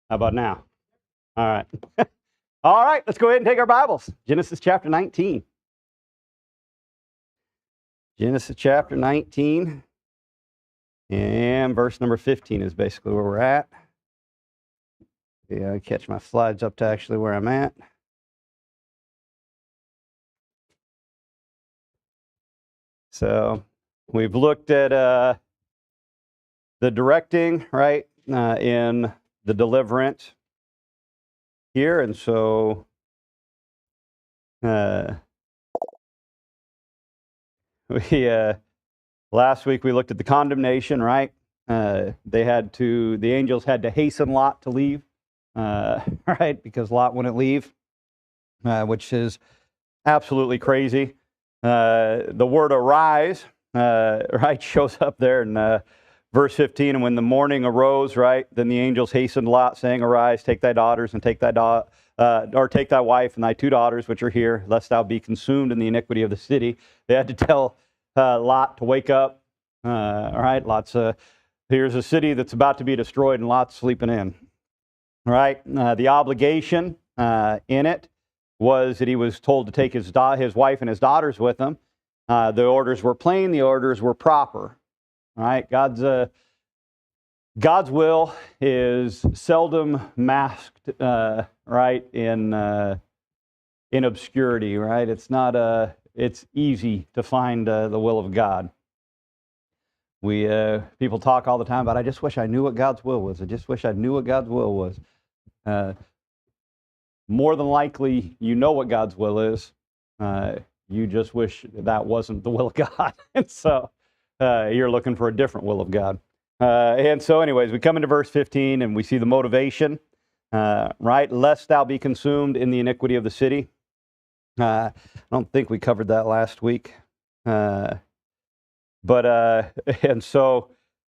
How about now? All right. All right, let's go ahead and take our Bibles. Genesis chapter 19. Genesis chapter 19 and verse number 15 is basically where we're at. Yeah, I catch my slides up to actually where I'm at. So we've looked at the directing, right, in the deliverance here. And so last week we looked at the condemnation, right? The angels had to hasten Lot to leave, right? Because Lot wouldn't leave, which is absolutely crazy. The word arise, right, shows up there in verse 15. And when the morning arose, right, then the angels hastened Lot, saying, Arise, take thy daughters and take thy take thy wife and thy two daughters, which are here, lest thou be consumed in the iniquity of the city. They had to tell Lot to wake up. All right, here's a city that's about to be destroyed, and Lot's sleeping in. All right, the obligation in it was that he was told to take his wife and his daughters with him. The orders were plain, the orders were proper. All right, God's will is seldom masked, right, in obscurity, right? It's easy to find the will of God. People talk all the time about, I just wish I knew what God's will was. I just wish I knew what God's will was. More than likely, you know what God's will is. You just wish that wasn't the will of God. And so you're looking for a different will of God. And so anyways, we come into verse 15 and we see the motivation, right? Lest thou be consumed in the iniquity of the city. I don't think we covered that last week. And so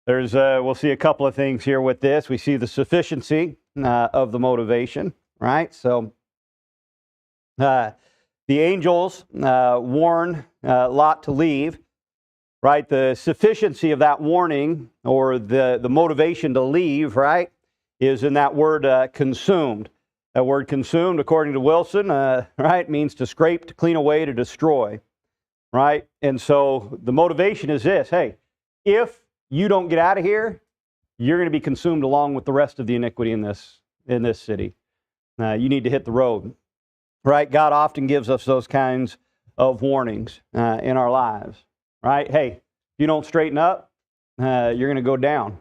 we'll see a couple of things here with this. We see the sufficiency of the motivation, right? So the angels warn Lot to leave, right? The sufficiency of that warning, or the motivation to leave, right, is in that word consumed. That word consumed, according to Wilson, right, means to scrape, to clean away, to destroy, right? And so the motivation is this: hey, if you don't get out of here, you're going to be consumed along with the rest of the iniquity in this city. You need to hit the road, right? God often gives us those kinds of warnings in our lives, right? Hey, if you don't straighten up, you're going to go down,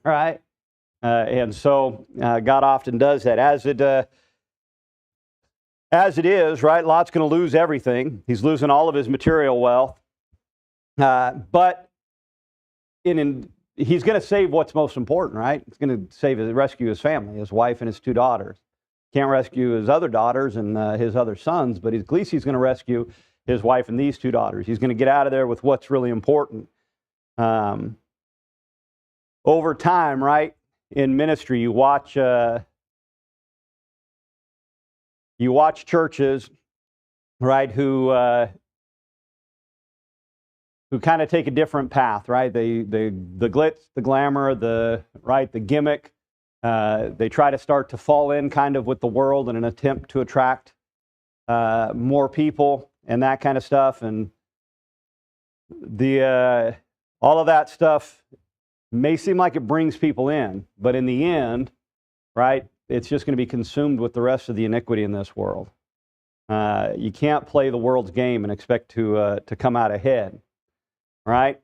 right? And so God often does that. As it is, right, Lot's going to lose everything. He's losing all of his material wealth. But he's going to save what's most important, right? He's going to rescue his family, his wife and his two daughters. Can't rescue his other daughters and his other sons, but at least he's going to rescue his wife and these two daughters. He's going to get out of there with what's really important. Over time, right, in ministry, you watch churches, right, who kind of take a different path, right? The glitz, the glamour, the gimmick. They try to start to fall in kind of with the world in an attempt to attract more people and that kind of stuff. And all of that stuff may seem like it brings people in, but in the end, right, it's just going to be consumed with the rest of the iniquity in this world. You can't play the world's game and expect to come out ahead, right?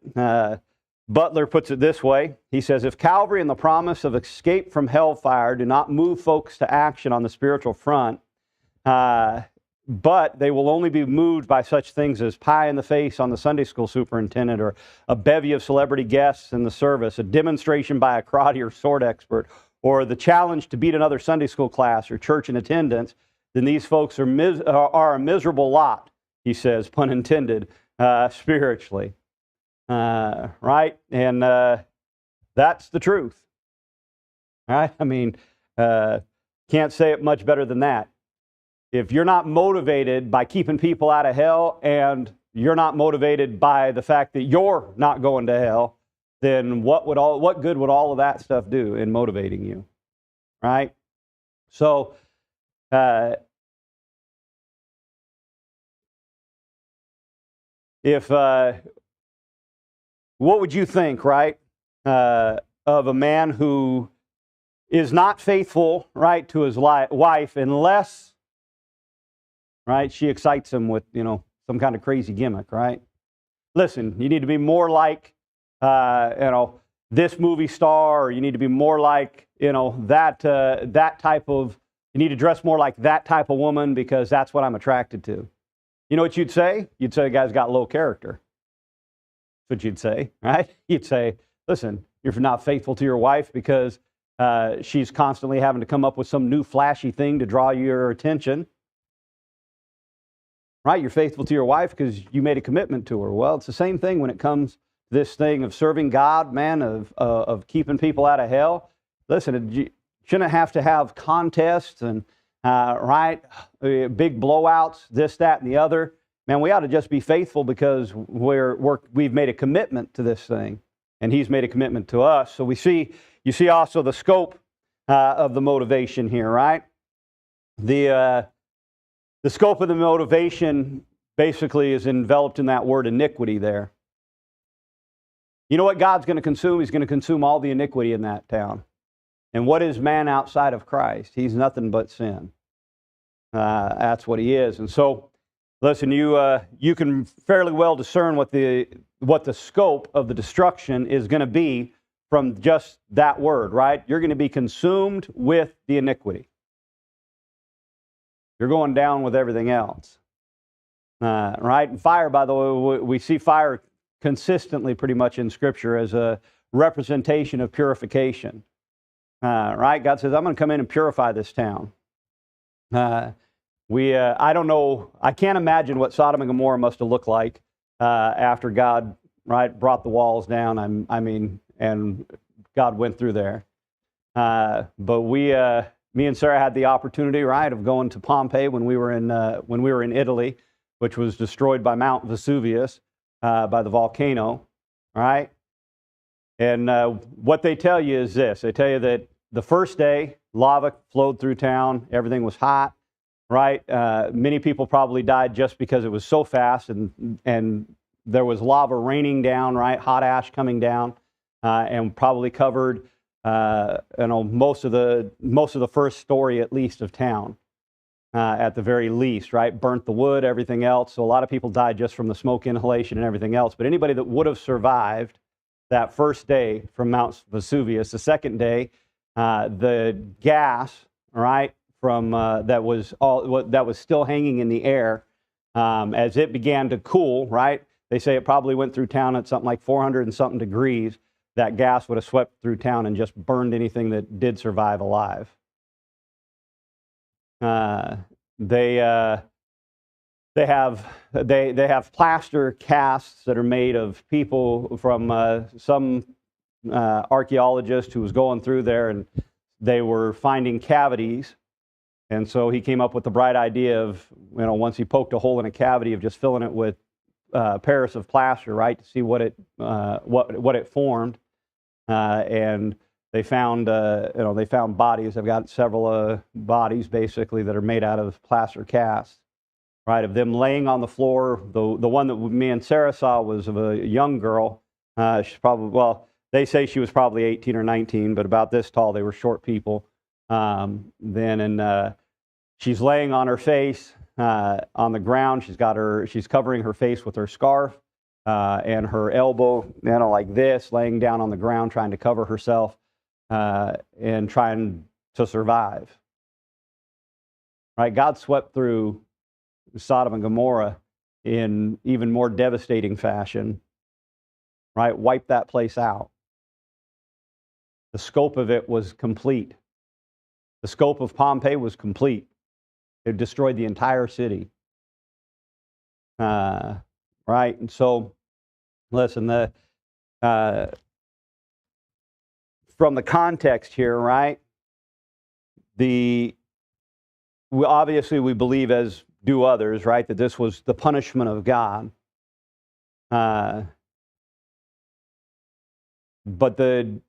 Butler puts it this way. He says, if Calvary and the promise of escape from hellfire do not move folks to action on the spiritual front, but they will only be moved by such things as pie in the face on the Sunday school superintendent, or a bevy of celebrity guests in the service, a demonstration by a karate or sword expert, or the challenge to beat another Sunday school class or church in attendance, then these folks are a miserable lot, he says, pun intended, spiritually. Right? And that's the truth. Right? I mean, can't say it much better than that. If you're not motivated by keeping people out of hell, and you're not motivated by the fact that you're not going to hell, then what good would all of that stuff do in motivating you? right? So, if what would you think, right, of a man who is not faithful, right, to his wife unless, right, she excites him with, some kind of crazy gimmick, right? Listen, you need to be more like, this movie star, or you need to be more like, that type of, you need to dress more like that type of woman because that's what I'm attracted to. You know what you'd say? You'd say the guy's got low character. That's what you'd say, right? You'd say, listen, you're not faithful to your wife because she's constantly having to come up with some new flashy thing to draw your attention. Right? You're faithful to your wife because you made a commitment to her. Well, it's the same thing when it comes to this thing of serving God, man, of keeping people out of hell. Listen, you shouldn't have to have contests and, big blowouts, this, that, and the other. Man, we ought to just be faithful because we've made a commitment to this thing, and He's made a commitment to us. So you see also the scope of the motivation here, right? The scope of the motivation basically is enveloped in that word iniquity there. You know what God's going to consume? He's going to consume all the iniquity in that town. And what is man outside of Christ? He's nothing but sin. That's what he is. And so, listen, you can fairly well discern what the scope of the destruction is going to be from just that word, right? You're going to be consumed with the iniquity. You're going down with everything else. Right? And fire, by the way, we see fire consistently pretty much in Scripture as a representation of purification. Right? God says, I'm going to come in and purify this town. I don't know, I can't imagine what Sodom and Gomorrah must have looked like after God, right, brought the walls down. And God went through there. But me and Sarah had the opportunity, right, of going to Pompeii when we were in Italy, which was destroyed by Mount Vesuvius, by the volcano, right? And what they tell you is this: they tell you that the first day lava flowed through town, everything was hot, right? Many people probably died just because it was so fast, and there was lava raining down, right? Hot ash coming down, and probably covered. Most of the first story, at least, of town, at the very least, right? Burnt the wood, everything else. So a lot of people died just from the smoke inhalation and everything else. But anybody that would have survived that first day from Mount Vesuvius, the second day, the gas, right, from that was still hanging in the air, as it began to cool, right? They say it probably went through town at something like 400 and something degrees. That gas would have swept through town and just burned anything that did survive alive. They have plaster casts that are made of people from some archaeologist who was going through there, and they were finding cavities. And so he came up with the bright idea of, once he poked a hole in a cavity, of just filling it with Paris of plaster, right, to see what it formed, and they found bodies. They've got several bodies basically that are made out of plaster casts, right, of them laying on the floor. The one that me and Sarah saw was of a young girl. She's probably, they say she was probably 18 or 19, but about this tall. They were short people. She's laying on her face on the ground. She's covering her face with her scarf, and her elbow, like this, laying down on the ground, trying to cover herself, and trying to survive. Right? God swept through Sodom and Gomorrah in even more devastating fashion. Right? Wiped that place out. The scope of it was complete. The scope of Pompeii was complete. It destroyed the entire city. Right? And so, listen, from the context here, right? We believe, as do others, right, that this was the punishment of God. But the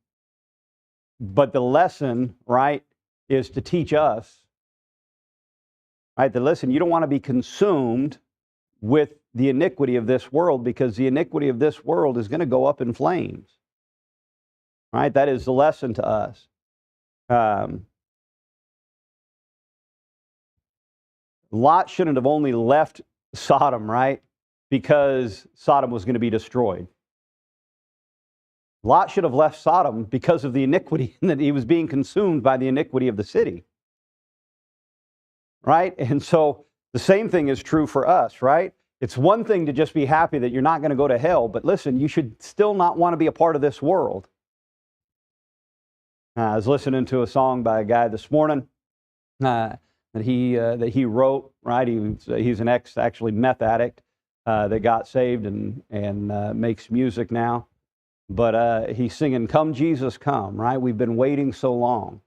lesson, right, is to teach us, right, that listen, you don't want to be consumed with the iniquity of this world, because the iniquity of this world is going to go up in flames. Right? That is the lesson to us. Lot shouldn't have only left Sodom, right, because Sodom was going to be destroyed. Lot should have left Sodom because of the iniquity, that he was being consumed by the iniquity of the city. Right? And so the same thing is true for us, right? It's one thing to just be happy that you're not going to go to hell, but listen, you should still not want to be a part of this world. I was listening to a song by a guy this morning that he wrote. Right, he's an actually meth addict that got saved and makes music now. But he's singing "Come Jesus Come." Right, we've been waiting so long.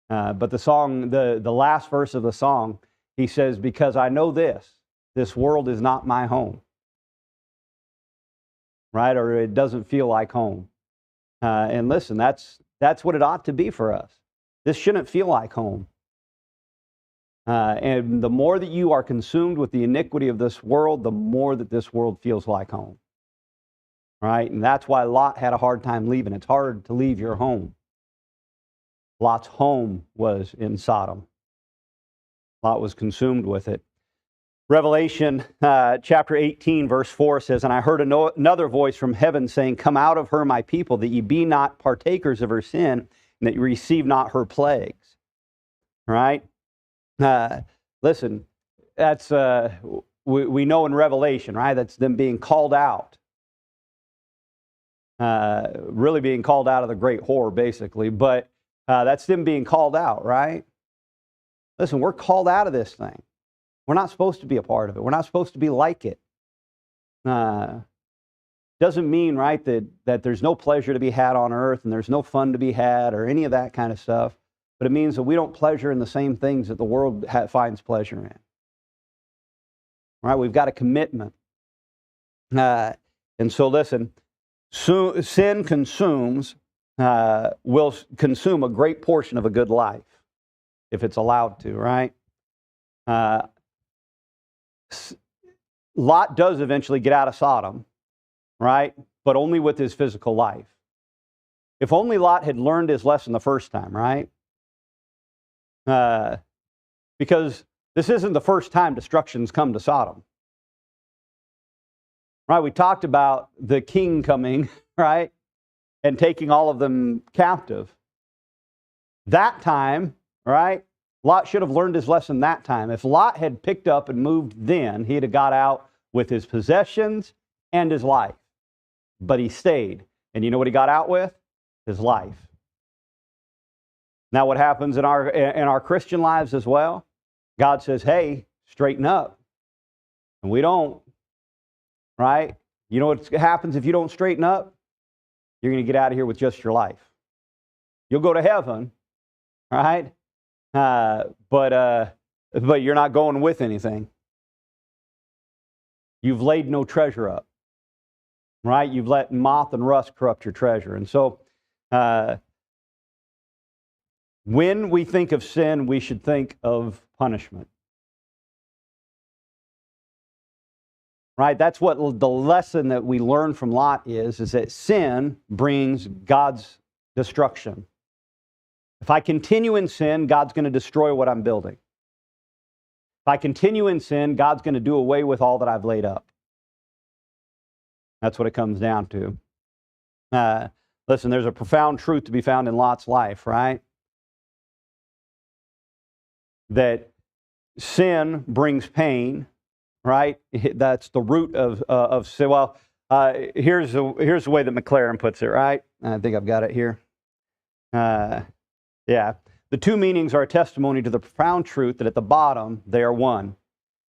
But the song, the last verse of the song, he says, "Because I know this world is not my home." Right, or it doesn't feel like home. And listen, that's what it ought to be for us. This shouldn't feel like home. And the more that you are consumed with the iniquity of this world, the more that this world feels like home. Right? And that's why Lot had a hard time leaving. It's hard to leave your home. Lot's home was in Sodom. Lot was consumed with it. Revelation chapter 18, verse 4 says, "And I heard another voice from heaven saying, Come out of her, my people, that ye be not partakers of her sin, and that ye receive not her plagues." Right? Listen, that's we know in Revelation, right? That's them being called out. Really being called out of the great whore, basically. But that's them being called out, right? Listen, we're called out of this thing. We're not supposed to be a part of it. We're not supposed to be like it. Doesn't mean, right, that there's no pleasure to be had on earth and there's no fun to be had or any of that kind of stuff. But it means that we don't pleasure in the same things that the world finds pleasure in. Right? We've got a commitment. And so listen, sin will consume a great portion of a good life if it's allowed to, right? Lot does eventually get out of Sodom, right? But only with his physical life. If only Lot had learned his lesson the first time, right? Because this isn't the first time destruction's come to Sodom. Right? We talked about the king coming, right? And taking all of them captive. That time, right? Lot should have learned his lesson that time. If Lot had picked up and moved then, he'd have got out with his possessions and his life. But he stayed. And you know what he got out with? His life. Now what happens in our Christian lives as well? God says, hey, straighten up. And we don't. Right? You know what happens if you don't straighten up? You're going to get out of here with just your life. You'll go to heaven, right? But you're not going with anything. You've laid no treasure up, right? You've let moth and rust corrupt your treasure. And so when we think of sin, we should think of punishment. Right? That's what the lesson that we learn from Lot is that sin brings God's destruction. If I continue in sin, God's going to destroy what I'm building. If I continue in sin, God's going to do away with all that I've laid up. That's what it comes down to. Listen, there's a profound truth to be found in Lot's life, right? That sin brings pain. Right? That's the root of sin. Well, here's the way that McLaren puts it, right? I think I've got it here. Yeah. The two meanings are a testimony to the profound truth that at the bottom they are one.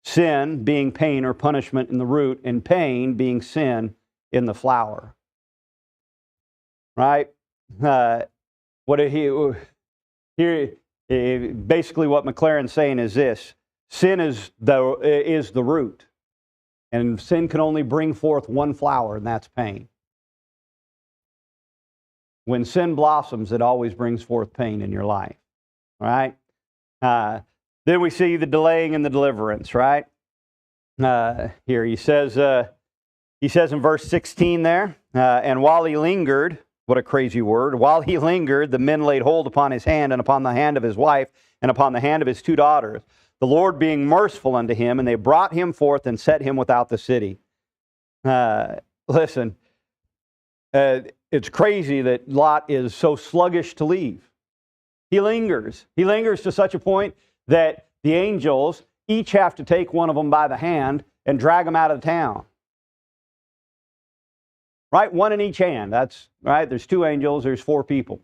Sin being pain or punishment in the root, and pain being sin in the flower. Right? Basically what McLaren's saying is this. Sin is the root. And sin can only bring forth one flower, and that's pain. When sin blossoms, it always brings forth pain in your life. right? Then we see the delaying and the deliverance, right? Here he says in verse 16 there, and while he lingered, what a crazy word, while he lingered, the men laid hold upon his hand and upon the hand of his wife and upon the hand of his 2 daughters, the Lord being merciful unto him, and they brought him forth and set him without the city. Listen, it's crazy that Lot is so sluggish to leave. He lingers. He lingers to such a point that the angels each have to take one of them by the hand and drag him out of the town. Right? One in each hand. That's right. There's 2 angels. There's 4 people.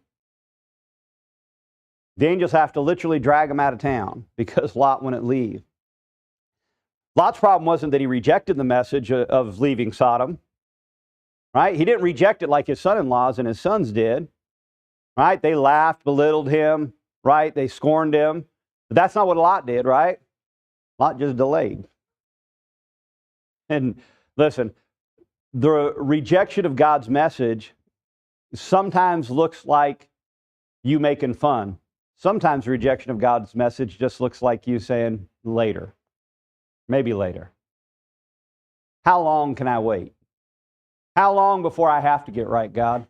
The angels have to literally drag him out of town because Lot wouldn't leave. Lot's problem wasn't that he rejected the message of leaving Sodom. Right? He didn't reject it like his son-in-laws and his sons did. Right? They laughed, belittled him. Right? They scorned him. But that's not what Lot did, right? Lot just delayed. And listen, the rejection of God's message sometimes looks like you making fun. Sometimes rejection of God's message just looks like you saying later. Maybe later. How long can I wait? How long before I have to get right, God?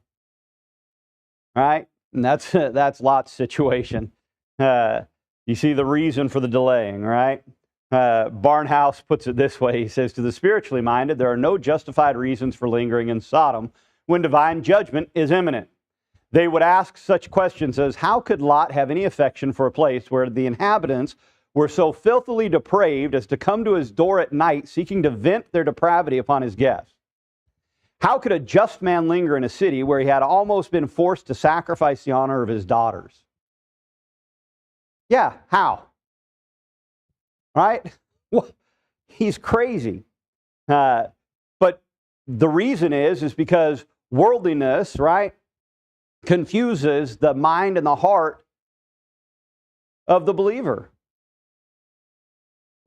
Right? And that's Lot's situation. You see the reason for the delaying, right? Barnhouse puts it this way. He says, to the spiritually minded, there are no justified reasons for lingering in Sodom when divine judgment is imminent. They would ask such questions as, how could Lot have any affection for a place where the inhabitants were so filthily depraved as to come to his door at night seeking to vent their depravity upon his guests? How could a just man linger in a city where he had almost been forced to sacrifice the honor of his daughters? Yeah, how? Right? Well, he's crazy. But the reason is because worldliness, right, confuses the mind and the heart of the believer.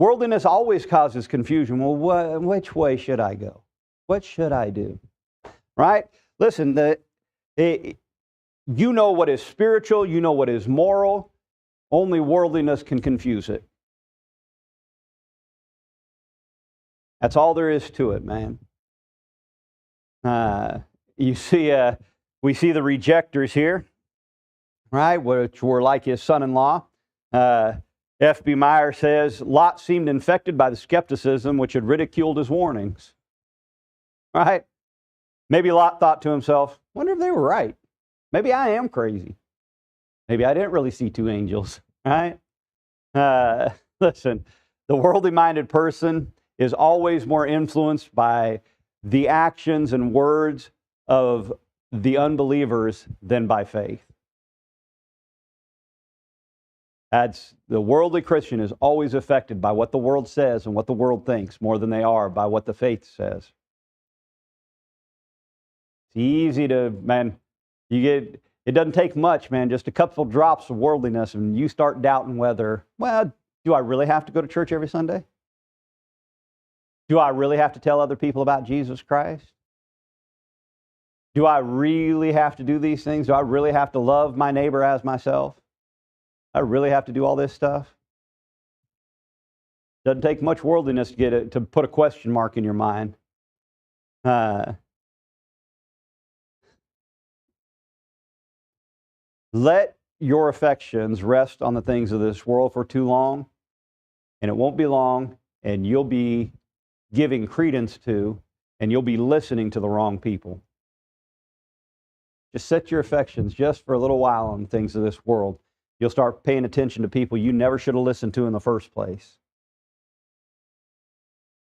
Worldliness always causes confusion. Well, which way should I go? What should I do? Right? Listen, you know what is spiritual, you know what is moral. Only worldliness can confuse it. That's all there is to it, man. We see the rejectors here, right? Which were like his son-in-law. F.B. Meyer says, Lot seemed infected by the skepticism which had ridiculed his warnings. Right? Maybe Lot thought to himself, wonder if they were right. Maybe I am crazy. Maybe I didn't really see 2 angels. Right? Listen, the worldly-minded person is always more influenced by the actions and words of the unbelievers than by faith. The worldly Christian is always affected by what the world says and what the world thinks more than they are by what the faith says. It's easy to, it doesn't take much, man, just a couple drops of worldliness and you start doubting whether, do I really have to go to church every Sunday? Do I really have to tell other people about Jesus Christ? Do I really have to do these things? Do I really have to love my neighbor as myself? I really have to do all this stuff? Doesn't take much worldliness to put a question mark in your mind. Let your affections rest on the things of this world for too long, and it won't be long, and you'll be giving credence to, and you'll be listening to the wrong people. Just set your affections just for a little while on the things of this world. You'll start paying attention to people you never should have listened to in the first place.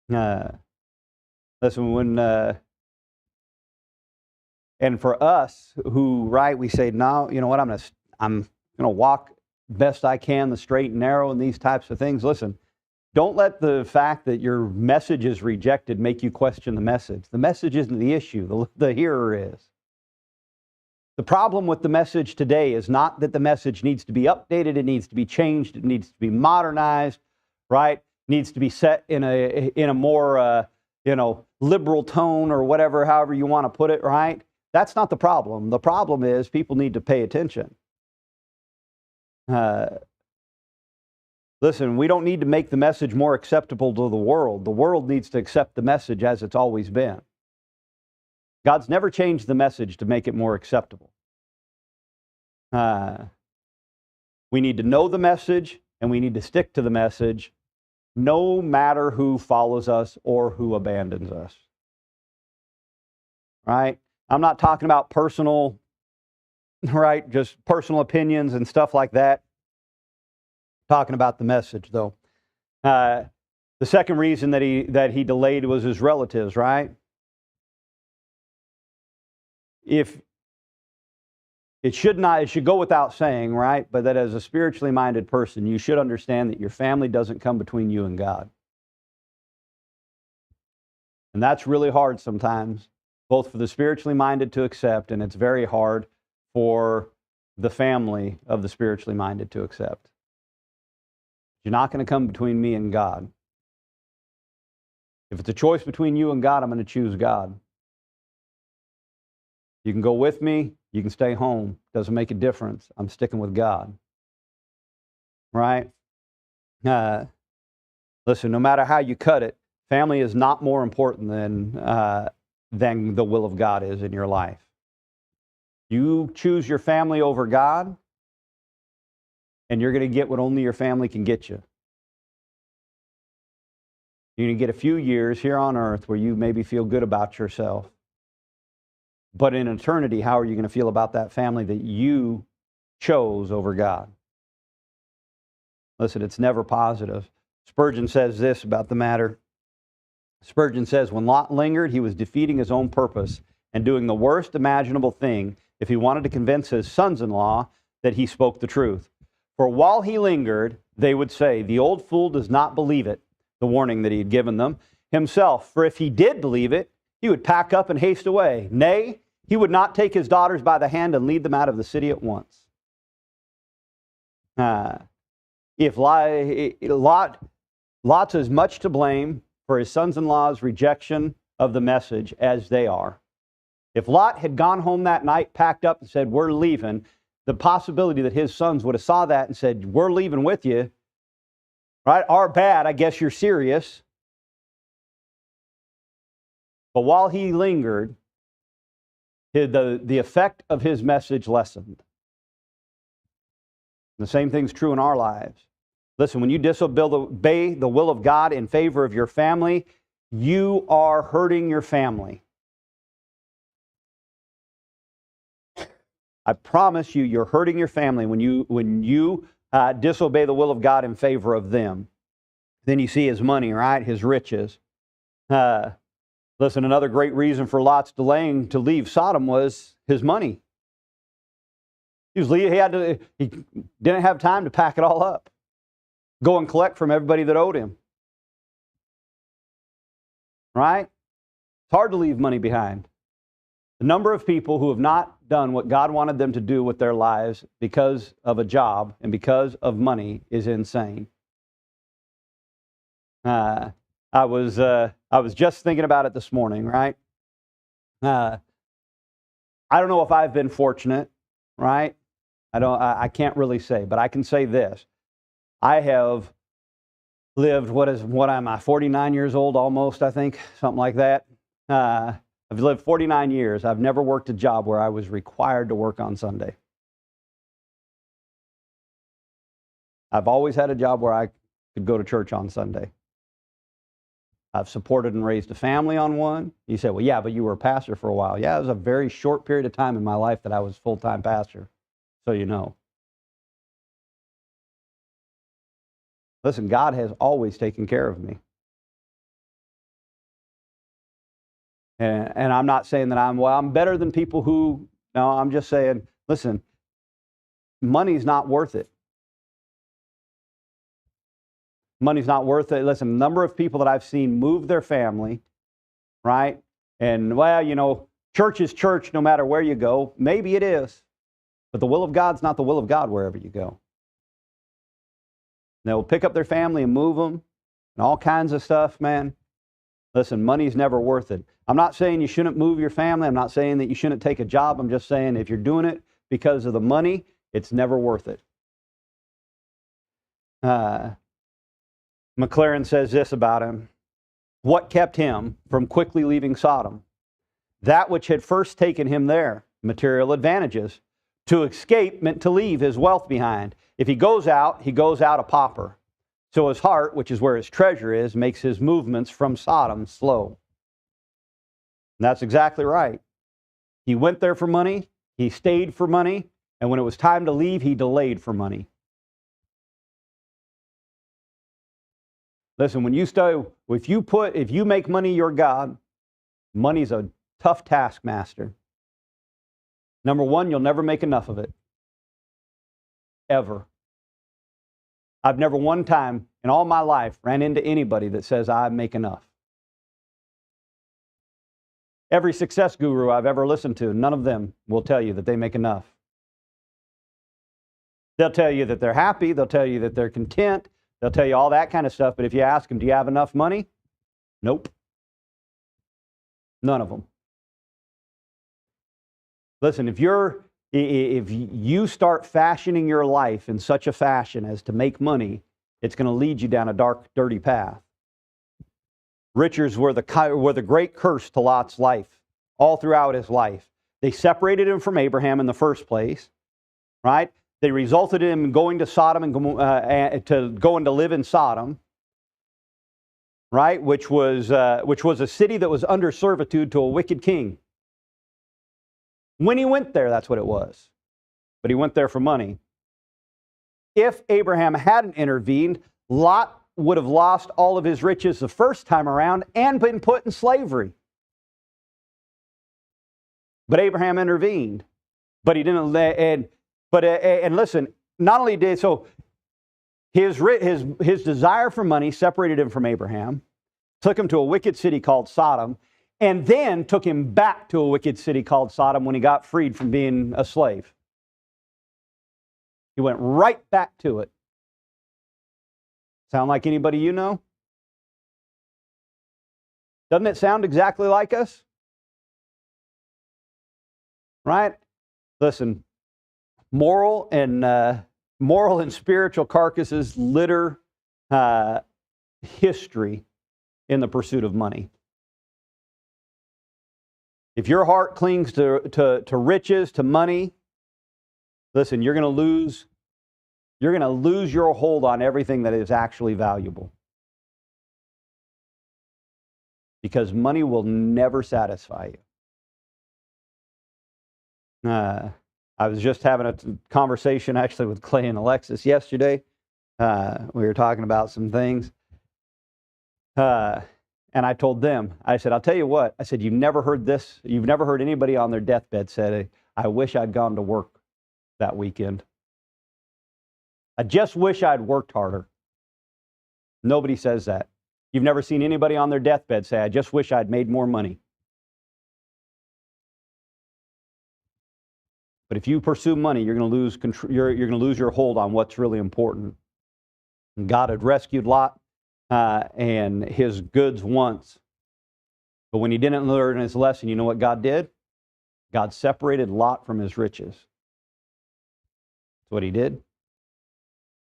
Listen, and for us who, right, we say, no, you know what, I'm gonna walk best I can, the straight and narrow, and these types of things. Listen, don't let the fact that your message is rejected make you question the message. The message isn't the issue, the hearer is. The problem with the message today is not that the message needs to be updated, it needs to be changed, it needs to be modernized, right? It needs to be set in a more liberal tone or whatever, however you want to put it, right? That's not the problem. The problem is people need to pay attention. Listen, we don't need to make the message more acceptable to the world. The world needs to accept the message as it's always been. God's never changed the message to make it more acceptable. We need to know the message, and we need to stick to the message, no matter who follows us or who abandons us. Right? I'm not talking about personal, right, just personal opinions and stuff like that. Talking about the message, though. The second reason that he delayed was his relatives, right? If it should go without saying, right? But that as a spiritually minded person, you should understand that your family doesn't come between you and God. And that's really hard sometimes, both for the spiritually minded to accept, and it's very hard for the family of the spiritually minded to accept. You're not going to come between me and God. If it's a choice between you and God, I'm going to choose God. You can go with me, you can stay home. Doesn't make a difference. I'm sticking with God. Right? Listen, no matter how you cut it, family is not more important than the will of God is in your life. You choose your family over God, and you're going to get what only your family can get you. You're going to get a few years here on earth where you maybe feel good about yourself. But in eternity, how are you going to feel about that family that you chose over God? Listen, it's never positive. Spurgeon says this about the matter. Spurgeon says, when Lot lingered, he was defeating his own purpose and doing the worst imaginable thing if he wanted to convince his sons-in-law that he spoke the truth. For while he lingered, they would say, the old fool does not believe it, the warning that he had given them himself. For if he did believe it, he would pack up and haste away. Nay, he would not take his daughters by the hand and lead them out of the city at once. If Lot's as much to blame for his sons-in-law's rejection of the message as they are. If Lot had gone home that night, packed up and said, we're leaving, the possibility that his sons would have saw that and said, we're leaving with you, right? Our bad, I guess you're serious. But while he lingered, the effect of his message lessened. The same thing's true in our lives. Listen, when you disobey the will of God in favor of your family, you are hurting your family. I promise you, you're hurting your family when you disobey the will of God in favor of them. Then you see his money, right? His riches. Listen, another great reason for Lot's delaying to leave Sodom was his money. He didn't have time to pack it all up. Go and collect from everybody that owed him. Right? It's hard to leave money behind. The number of people who have not done what God wanted them to do with their lives because of a job and because of money is insane. I was just thinking about it this morning, right? I don't know if I've been fortunate, right? I can't really say, but I can say this. I have lived, what am I, 49 years old almost, I think, something like that. I've lived 49 years. I've never worked a job where I was required to work on Sunday. I've always had a job where I could go to church on Sunday. I've supported and raised a family on one. You say, well, yeah, but you were a pastor for a while. Yeah, it was a very short period of time in my life that I was full-time pastor, so you know. Listen, God has always taken care of me. And I'm not saying that I'm better than people who, no, I'm just saying, listen, money's not worth it. Money's not worth it. Listen, a number of people that I've seen move their family, right? And, well, you know, church is church no matter where you go. Maybe it is. But the will of God's not the will of God wherever you go. They'll pick up their family and move them and all kinds of stuff, man. Listen, money's never worth it. I'm not saying you shouldn't move your family. I'm not saying that you shouldn't take a job. I'm just saying if you're doing it because of the money, it's never worth it. McLaren says this about him. What kept him from quickly leaving Sodom? That which had first taken him there, material advantages. To escape meant to leave his wealth behind. If he goes out a pauper. So his heart, which is where his treasure is, makes his movements from Sodom slow. And that's exactly right. He went there for money, he stayed for money, and when it was time to leave, he delayed for money. Listen, if you make money your God, money's a tough taskmaster. Number one, you'll never make enough of it. Ever. I've never one time in all my life ran into anybody that says I make enough. Every success guru I've ever listened to, none of them will tell you that they make enough. They'll tell you that they're happy, they'll tell you that they're content, they'll tell you all that kind of stuff, but if you ask them, do you have enough money? Nope. None of them. Listen, if you start fashioning your life in such a fashion as to make money, it's going to lead you down a dark, dirty path. Riches were the great curse to Lot's life, all throughout his life. They separated him from Abraham in the first place, right? They resulted in him going to Sodom and going to live in Sodom, right? Which was a city that was under servitude to a wicked king. When he went there, that's what it was. But he went there for money. If Abraham hadn't intervened, Lot would have lost all of his riches the first time around and been put in slavery. But Abraham intervened. But he didn't. And listen, not only did so, his desire for money separated him from Abraham, took him to a wicked city called Sodom, and then took him back to a wicked city called Sodom when he got freed from being a slave. He went right back to it. Sound like anybody you know? Doesn't it sound exactly like us? Right? Listen, moral and spiritual carcasses litter history in the pursuit of money. If your heart clings to riches, to money, listen, you're going to lose your hold on everything that is actually valuable. Because money will never satisfy you. I was just having a conversation actually with Clay and Alexis yesterday. We were talking about some things. And I told them, I said, I'll tell you what, I said, you've never heard this, you've never heard anybody on their deathbed say, I wish I'd gone to work that weekend. I just wish I'd worked harder. Nobody says that. You've never seen anybody on their deathbed say, I just wish I'd made more money. But if you pursue money, you're going to lose control, you're going to lose your hold on what's really important. And God had rescued Lot and his goods once. But when he didn't learn his lesson, you know what God did? God separated Lot from his riches. That's what he did.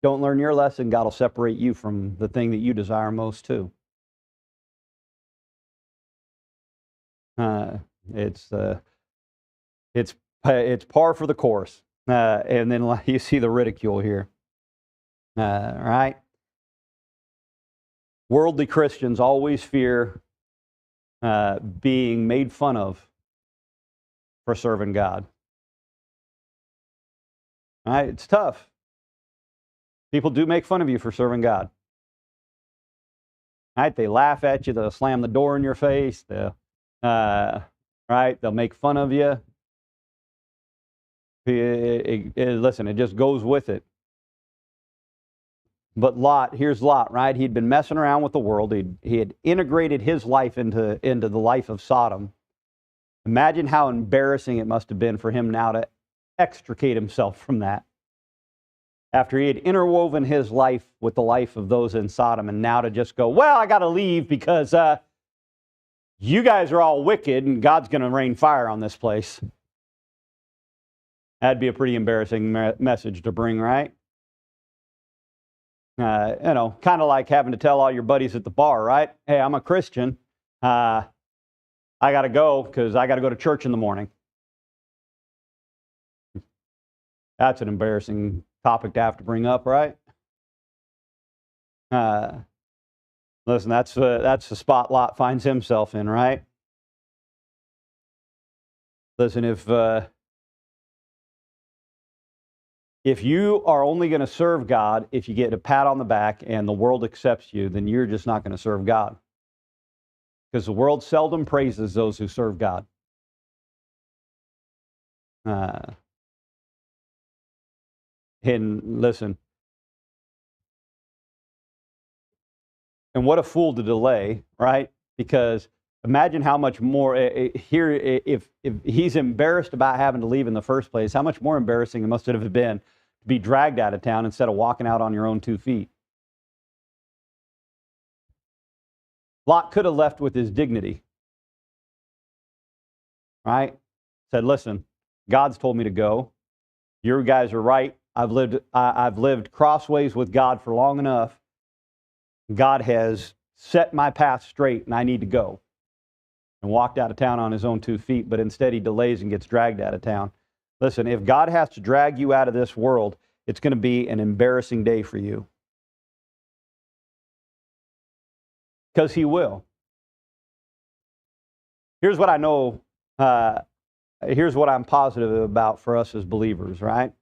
Don't learn your lesson, God will separate you from the thing that you desire most too. It's par for the course. And then you see the ridicule here. Right? Worldly Christians always fear being made fun of for serving God. Right? It's tough. People do make fun of you for serving God. Right? They laugh at you. They'll slam the door in your face. Right? They'll make fun of you. Listen, it just goes with it. But Lot, here's Lot, right? He'd been messing around with the world. He had integrated his life into the life of Sodom. Imagine how embarrassing it must have been for him now to extricate himself from that. After he had interwoven his life with the life of those in Sodom, and now to just go, well, I got to leave because you guys are all wicked and God's going to rain fire on this place. That'd be a pretty embarrassing message to bring, right? Kind of like having to tell all your buddies at the bar, right? Hey, I'm a Christian. I got to go because I got to go to church in the morning. That's an embarrassing topic to have to bring up, right? Listen, that's the spot Lot finds himself in, right? Listen, if you are only going to serve God if you get a pat on the back and the world accepts you, then you're just not going to serve God. Because the world seldom praises those who serve God. And listen, and what a fool to delay, right? Because imagine how much more here, if he's embarrassed about having to leave in the first place, how much more embarrassing it must have been to be dragged out of town instead of walking out on your own 2 feet. Lot could have left with his dignity, right? Said, listen, God's told me to go. You guys are right. I've lived crossways with God for long enough. God has set my path straight, and I need to go. And walked out of town on his own 2 feet, but instead he delays and gets dragged out of town. Listen, if God has to drag you out of this world, it's going to be an embarrassing day for you. Because he will. Here's what I know, here's what I'm positive about for us as believers, right?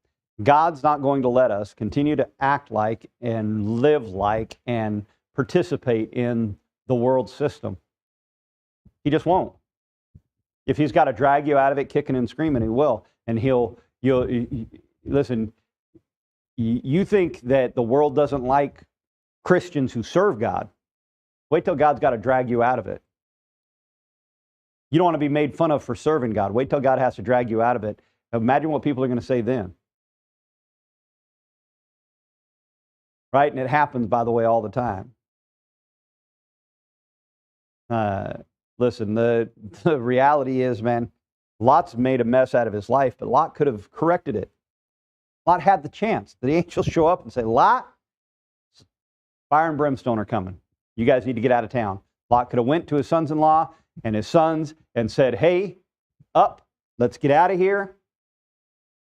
God's not going to let us continue to act like and live like and participate in the world system. He just won't. If he's got to drag you out of it kicking and screaming, he will. And listen, you think that the world doesn't like Christians who serve God. Wait till God's got to drag you out of it. You don't want to be made fun of for serving God. Wait till God has to drag you out of it. Imagine what people are going to say then. Right? And it happens, by the way, all the time. Listen, the reality is, man, Lot's made a mess out of his life, but Lot could have corrected it. Lot had the chance. The angels show up and say, Lot, fire and brimstone are coming. You guys need to get out of town. Lot could have went to his sons-in-law and his sons and said, hey, up, let's get out of here.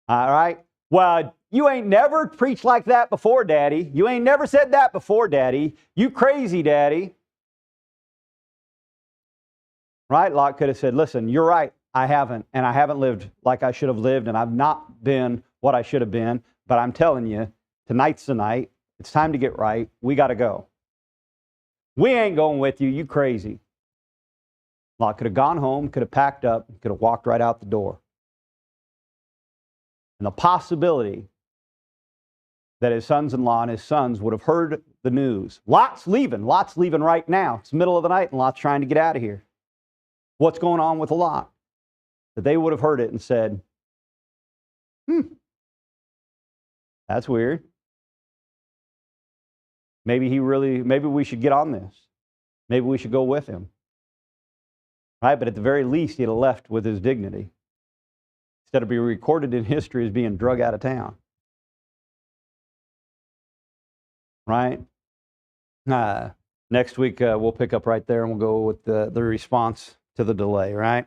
All right. Well, you ain't never preached like that before, Daddy. You ain't never said that before, Daddy. You crazy, Daddy. Right? Lot could have said, listen, you're right. I haven't. And I haven't lived like I should have lived. And I've not been what I should have been. But I'm telling you, tonight's the night. It's time to get right. We got to go. We ain't going with you. You crazy. Lot could have gone home, could have packed up, could have walked right out the door. And the possibility that his sons-in-law and his sons would have heard the news. Lot's leaving. Lot's leaving right now. It's the middle of the night and Lot's trying to get out of here. What's going on with Lot? That they would have heard it and said, that's weird. Maybe we should get on this. Maybe we should go with him. Right? But at the very least, he'd have left with his dignity instead of being recorded in history as being drug out of town. Right? Next week, we'll pick up right there and we'll go with the response to the delay, right?